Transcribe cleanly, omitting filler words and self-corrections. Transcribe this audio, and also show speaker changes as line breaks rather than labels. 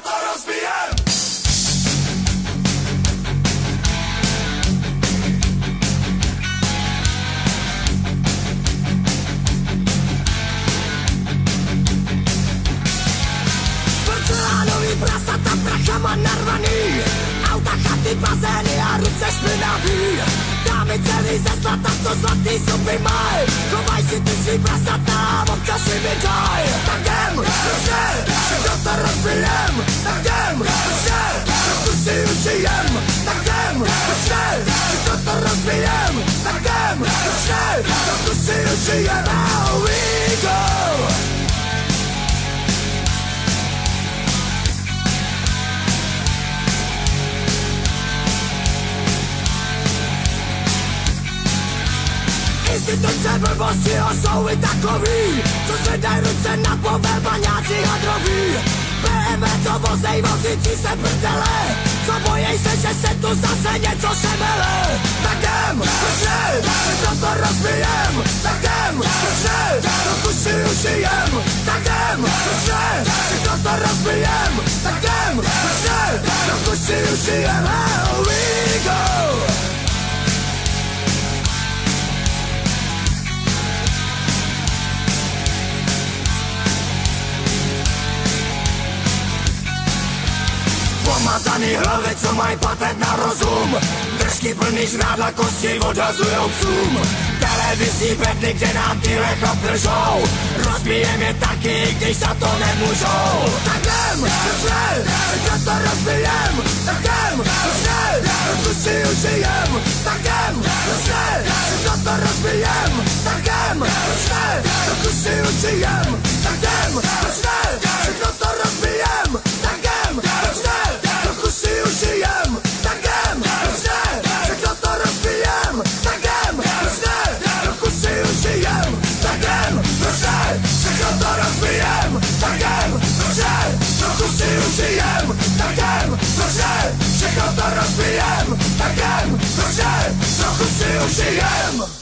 to rozbijem. Porcelánový prasata prachama narvaný, auta, chaty, bazény a ruce špinavý. Dámy celý ze zlata, co zlatý zuby maj, chovaj si ty svý prasata, občas mi daj. Tak jdem, ruče, všechno to rozbijem. Tak jdem, ruče, trochu si užijem. Tak jdem, ruče, všechno to rozbijem. Tak jdem, ruče, trochu si užijem. Here we go. Instituce blbosti a jsou i takový, co zvedají ruce nad povelbaňáci hadroví. BMW, co vozej vozící se prdele, co bojej se, že se tu zase něco šemele. Tak jdem, ruče, všechno to rozbijem. Tak jdem, ruče, trochu si užijem. Tak jdem, ruče, všechno to rozbijem. Tak jdem, ruče, trochu si užijem. Here we go. Pomazaný hlavy, co mají patent na rozum, držky plný žrádla kosti odhazujou psům. Televizní bedny, kde nám tyhle chlapržou, rozbijem je taky, když za to nemůžou. Tak jdem, ruče, všechno to rozbijem. Tak jdem, ruče, trochu si užijem. Tak jdem, ruče, všechno to rozbijem. Tak jdem, ruče, trochu si užijem. Tak jdem, ruče, všechno to rozbijem. Tak jdem, ruče, trochu si užijem. Tak jdem, ruče, všechno to rozbijem. Tak jdem, ruče, trochu si užijem. Tak jdem, ruče, všechno to rozbijem. Tak jdem, ruče, trochu si užijem. Tak jdem, ruče, všechno to rozbijem. Tak jdem, ruče, trochu si užijem.